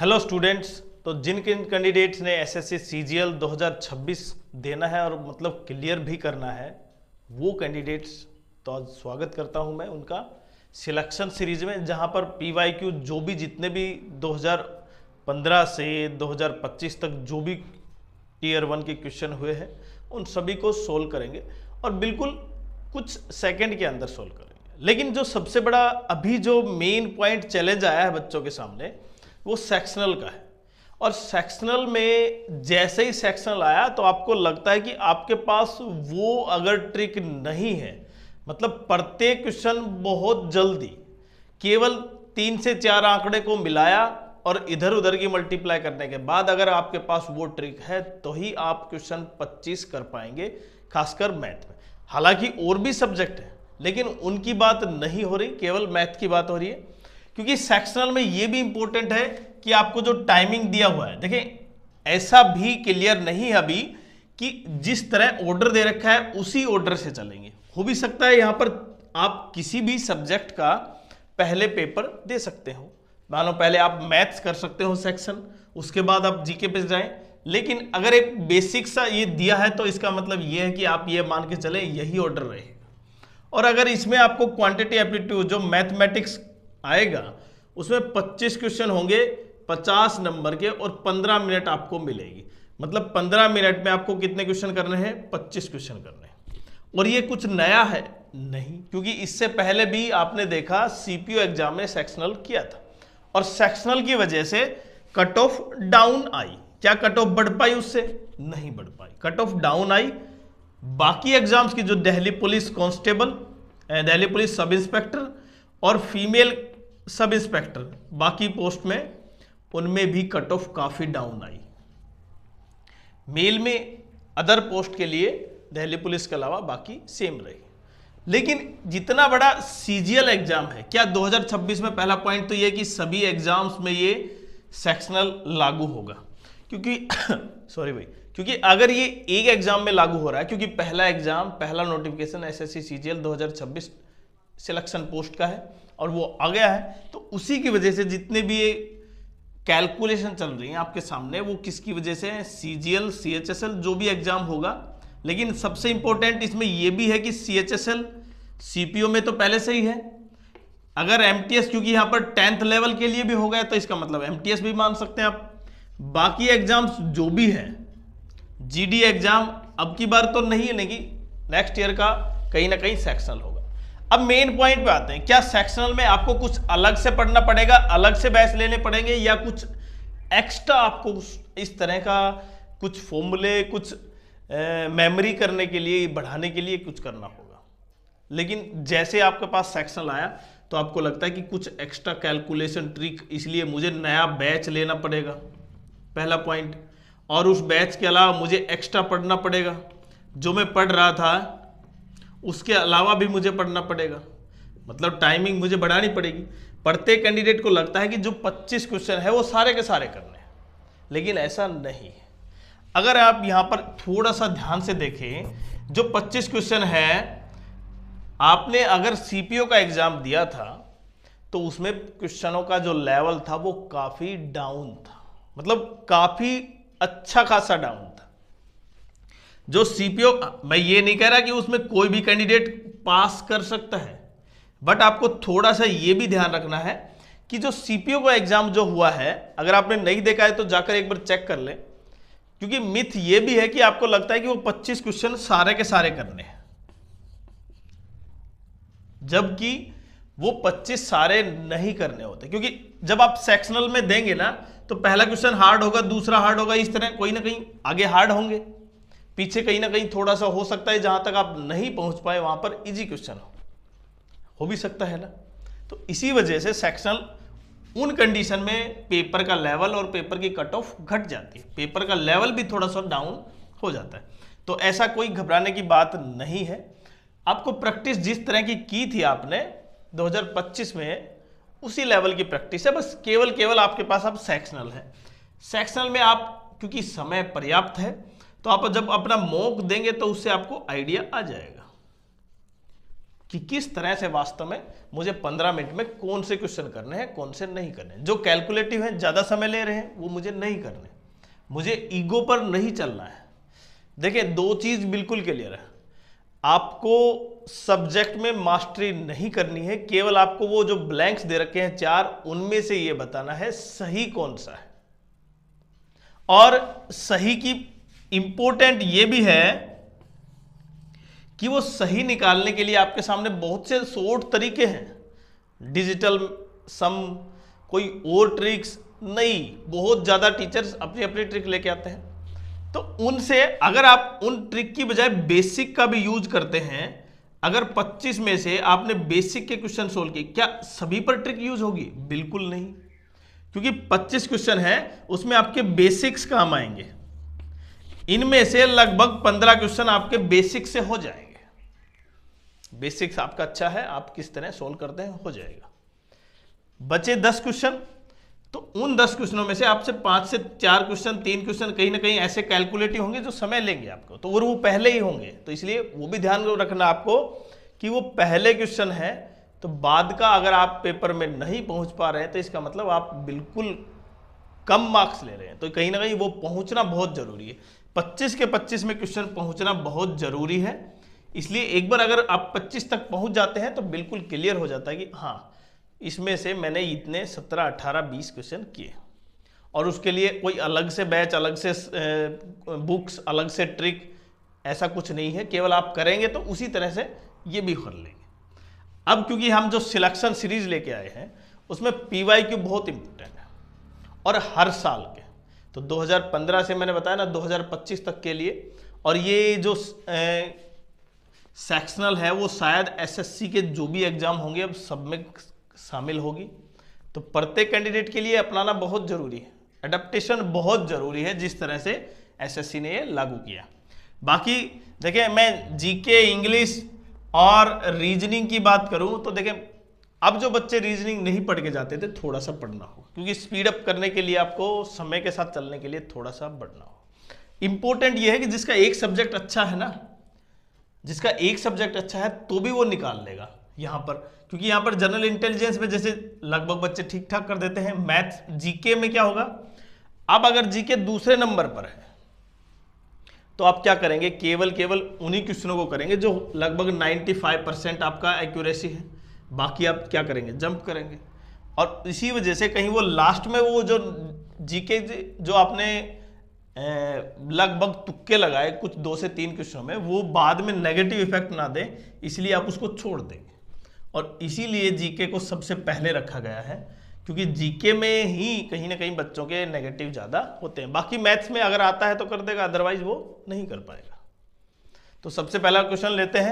Hello students. तो जिन किन candidates ने एसएससी सीजीएल 2026 देना है और मतलब क्लियर भी करना है, वो कैंडिडेट्स तो आज स्वागत करता हूं मैं उनका सिलेक्शन सीरीज में, जहां पर पीवाईक्यू जो भी जितने भी 2015 से 2025 तक जो भी टीयर 1 के क्वेश्चन हुए हैं उन सभी को सोल्व करेंगे और बिल्कुल कुछ सेकंड के अंदर सोल्व करेंगे। लेकिन जो सबसे बड़ा अभी जो मेन पॉइंट चैलेंज आया है बच्चों के सामने, वो सेक्शनल का है। और सेक्शनल में जैसे ही सेक्शनल आया तो आपको लगता है कि आपके पास वो अगर ट्रिक नहीं है, मतलब प्रत्येक क्वेश्चन बहुत जल्दी केवल 3 से 4 आंकड़े को मिलाया और इधर उधर की मल्टीप्लाई करने के बाद अगर आपके पास वो ट्रिक है तो ही आप क्वेश्चन 25 कर पाएंगे, खासकर मैथ में। हालांकि और भी सब्जेक्ट है लेकिन उनकी बात नहीं हो रही, केवल मैथ की बात हो रही है। क्योंकि सेक्शनल में ये भी इंपॉर्टेंट है कि आपको जो टाइमिंग दिया हुआ है, देखिए ऐसा भी क्लियर नहीं है अभी कि जिस तरह ऑर्डर दे रखा है उसी ऑर्डर से चलेंगे। हो भी सकता है यहां पर आप किसी भी सब्जेक्ट का पहले पेपर दे सकते हो, मानो पहले आप मैथ्स कर सकते हो सेक्शन, उसके बाद आप जीके पे जाएं। लेकिन अगर एक बेसिक सा ये दिया है तो इसका मतलब ये है कि आप ये मान के चलें यही ऑर्डर रहेगा। और अगर इसमें आपको क्वांटिटी एप्टीट्यूड जो मैथमेटिक्स आएगा उसमें 25 क्वेश्चन होंगे 50 नंबर के और 15 मिनट आपको मिलेगी, मतलब 15 मिनट में आपको कितने क्वेश्चन करने हैं? 25 क्वेश्चन करने हैं। और ये कुछ नया है नहीं, क्योंकि इससे पहले भी आपने देखा सीपीयू एग्जाम में सेक्शनल किया था और सेक्शनल की वजह से कट ऑफ डाउन आई। क्या कट ऑफ बढ़ पाई? उससे नहीं बढ़ पाई, कट ऑफ डाउन आई। बाकी एग्जाम्स की जो Delhi police constable, Delhi police sub inspector और फीमेल सब इंस्पेक्टर बाकी पोस्ट में, उनमें भी कट ऑफ काफी डाउन आई। मेल में अदर पोस्ट के लिए दिल्ली पुलिस के अलावा बाकी सेम रही। लेकिन जितना बड़ा सीजीएल एग्जाम है, क्या 2026 में पहला पॉइंट तो यह कि सभी एग्जाम्स में ये सेक्शनल लागू होगा। क्योंकि सॉरी भाई, क्योंकि अगर ये एक एग्जाम में लागू हो रहा है, क्योंकि पहला एग्जाम, पहला notification SSC CGL 2026 selection post का है और वो आ गया है, तो उसी की वजह से जितने भी ये कैलकुलेशन चल रही हैं आपके सामने, वो किसकी वजह से है? सीजीएल, सीएचएसएल जो भी एग्जाम होगा। लेकिन सबसे इंपॉर्टेंट इसमें यह भी है कि सीएचएसएल सीपीओ में तो पहले से ही है। अगर एमटीएस, क्योंकि यहां पर 10th लेवल के लिए भी हो गया, तो इसका मतलब एमटीएस भी मान सकते हैं आप। बाकी एग्जाम्स जो भी है, जीडी एग्जाम अब की बार तो नहीं है, लेकिन नेक्स्ट ईयर का कहीं ना कहीं सेक्शनल होगा। अब मेन पॉइंट पे आते हैं, क्या सेक्शनल में आपको कुछ अलग से पढ़ना पड़ेगा, अलग से बैच लेने पड़ेंगे, या कुछ एक्स्ट्रा आपको इस तरह का कुछ फॉर्मूले, कुछ मेमोरी करने के लिए, बढ़ाने के लिए कुछ करना होगा। लेकिन जैसे आपके पास सेक्शनल आया तो आपको लगता है कि कुछ एक्स्ट्रा कैलकुलेशन ट्रिक, इसलिए मुझे नया बैच लेना पड़ेगा, पहला पॉइंट। और उस बैच के अलावा मुझे एक्स्ट्रा पढ़ना पड़ेगा, जो मैं पढ़ रहा था उसके अलावा भी मुझे पढ़ना पड़ेगा, मतलब टाइमिंग मुझे बढ़ानी पड़ेगी। प्रत्येक कैंडिडेट को लगता है कि जो 25 क्वेश्चन है वो सारे के सारे करने हैं, लेकिन ऐसा नहीं है। अगर आप यहां पर थोड़ा सा ध्यान से देखें, जो 25 क्वेश्चन है, आपने अगर सीपीओ का एग्जाम दिया था तो उसमें क्वेश्चनों का जो लेवल था वो काफी डाउन था, मतलब काफी अच्छा खासा डाउन था। जो सीपीओ, मैं ये नहीं कह रहा कि उसमें कोई भी कैंडिडेट पास कर सकता है, बट आपको थोड़ा सा ये भी ध्यान रखना है कि जो सीपीओ का एग्जाम जो हुआ है, अगर आपने नहीं देखा है तो जाकर एक बार चेक कर ले। क्योंकि मिथ ये भी है कि आपको लगता है कि वो 25 क्वेश्चन सारे के सारे करने हैं, जबकि वो 25 सारे नहीं करने होते। क्योंकि जब आप सेक्शनल में देंगे ना, तो पहला क्वेश्चन हार्ड होगा, दूसरा हार्ड होगा, इस तरह कोई ना कहीं आगे हार्ड होंगे, पीछे कहीं ना कहीं थोड़ा सा हो सकता है जहां तक आप नहीं पहुंच पाए वहां पर इजी क्वेश्चन हो भी सकता है ना। तो इसी वजह से सेक्शनल उन कंडीशन में पेपर का लेवल और पेपर की कट ऑफ घट जाती है, पेपर का लेवल भी थोड़ा सा डाउन हो जाता है। तो ऐसा कोई घबराने की बात नहीं है। आपको प्रैक्टिस जिस तरह की थी आपने 2025 में, उसी लेवल की प्रैक्टिस है, बस केवल आपके पास अब सेक्शनल है। सेक्शनल में आप, क्योंकि समय पर्याप्त है, तो आप जब अपना मॉक देंगे तो उससे आपको आइडिया आ जाएगा। कि किस तरह से वास्तव में मुझे 15 मिनट में कौन से क्वेश्चन करने हैं, कौन से नहीं करने हैं। जो कैलकुलेटिव हैं, ज़्यादा समय ले रहे हैं, वो मुझे नहीं करने, मुझे ईगो पर नहीं चलना है। देखिए, दो चीज़ बिल्कुल क्लियर है, आपको सब्जेक्ट में मास्टरी नहीं करनी है, केवल आपको वो जो ब्लैंक्स दे रखे हैं 4, उनमें से ये बताना है सही कौन सा है। और सही की इंपॉर्टेंट ये भी है कि वो सही निकालने के लिए आपके सामने बहुत से शॉर्ट तरीके हैं, डिजिटल सम, कोई और ट्रिक्स नहीं, बहुत ज़्यादा टीचर्स अपनी अपनी ट्रिक लेके आते हैं। तो उनसे अगर आप उन ट्रिक की बजाय बेसिक का भी यूज करते हैं, अगर 25 में से आपने बेसिक के क्वेश्चन सोल्व किए, क्या सभी पर ट्रिक यूज होगी? बिल्कुल नहीं, क्योंकि 25 क्वेश्चन है, उसमें आपके बेसिक्स काम आएंगे। इनमें से लगभग 15 क्वेश्चन आपके बेसिक से हो जाएंगे। बेसिक्स आपका अच्छा है, आप किस तरह सोल्व करते हैं, हो जाएगा। बचे 10 क्वेश्चन, तो उन 10 क्वेश्चनों में से आपसे 5 से 4 क्वेश्चन, 3 क्वेश्चन कहीं ना कहीं ऐसे कैलकुलेटिव होंगे जो समय लेंगे आपको, तो वो पहले ही होंगे। तो इसलिए वो भी ध्यान रखना आपको कि वो पहले क्वेश्चन है, तो बाद का अगर आप पेपर में नहीं पहुंच पा रहे हैं तो इसका मतलब आप बिल्कुल कम मार्क्स ले रहे हैं। तो कहीं ना कहीं वो पहुंचना बहुत जरूरी है। 25 के 25 में क्वेश्चन पहुंचना बहुत जरूरी है। इसलिए एक बार अगर आप 25 तक पहुंच जाते हैं तो बिल्कुल क्लियर हो जाता है कि हाँ, इसमें से मैंने इतने 17, 18, 20 क्वेश्चन किए। और उसके लिए कोई अलग से बैच, अलग से बुक्स, अलग से ट्रिक, ऐसा कुछ नहीं है। केवल आप करेंगे तो उसी तरह से ये भी कर लेंगे। अब क्योंकि हम जो सिलेक्शन सीरीज लेके आए हैं उसमें PYQ बहुत इंपॉर्टेंट है, और हर साल के, तो 2015 से मैंने बताया ना 2025 तक के लिए। और ये जो सेक्शनल है वो शायद SSC के जो भी एग्जाम होंगे अब सब में शामिल होगी। तो प्रत्येक कैंडिडेट के लिए अपनाना बहुत जरूरी है, एडेप्टेशन बहुत जरूरी है, जिस तरह से SSC ने ये लागू किया। बाकी देखिए, मैं GK, इंग्लिश और रीजनिंग की बात करूं तो देखिए, अब जो बच्चे रीजनिंग नहीं पढ़ के जाते थे, थोड़ा सा पढ़ना होगा, क्योंकि स्पीड अप करने के लिए आपको समय के साथ चलने के लिए थोड़ा सा बढ़ना होगा। इंपॉर्टेंट ये है कि जिसका एक सब्जेक्ट अच्छा है ना, जिसका एक सब्जेक्ट अच्छा है तो भी वो निकाल लेगा यहाँ पर, क्योंकि यहाँ पर जनरल इंटेलिजेंस में जैसे लगभग बच्चे ठीक ठाक कर देते हैं। मैथ्स, GK में क्या होगा, अब अगर GK दूसरे नंबर पर है तो आप क्या करेंगे, केवल उन्हीं क्वेश्चनों को करेंगे जो लगभग 95% आपका एक्यूरेसी है। बाकी आप क्या करेंगे, जंप करेंगे। और इसी वजह से कहीं वो लास्ट में वो जो GK जो आपने लगभग तुक्के लगाए कुछ 2 से 3 क्वेश्चनों में, वो बाद में नेगेटिव इफेक्ट ना दे, इसलिए आप उसको छोड़ देंगे। और इसीलिए GK को सबसे पहले रखा गया है, क्योंकि GK में ही कहीं ना कहीं बच्चों के नेगेटिव ज़्यादा होते हैं। बाकी मैथ्स में अगर आता है तो कर देगा, अदरवाइज वो नहीं कर पाएगा। तो सबसे पहला क्वेश्चन लेते हैं।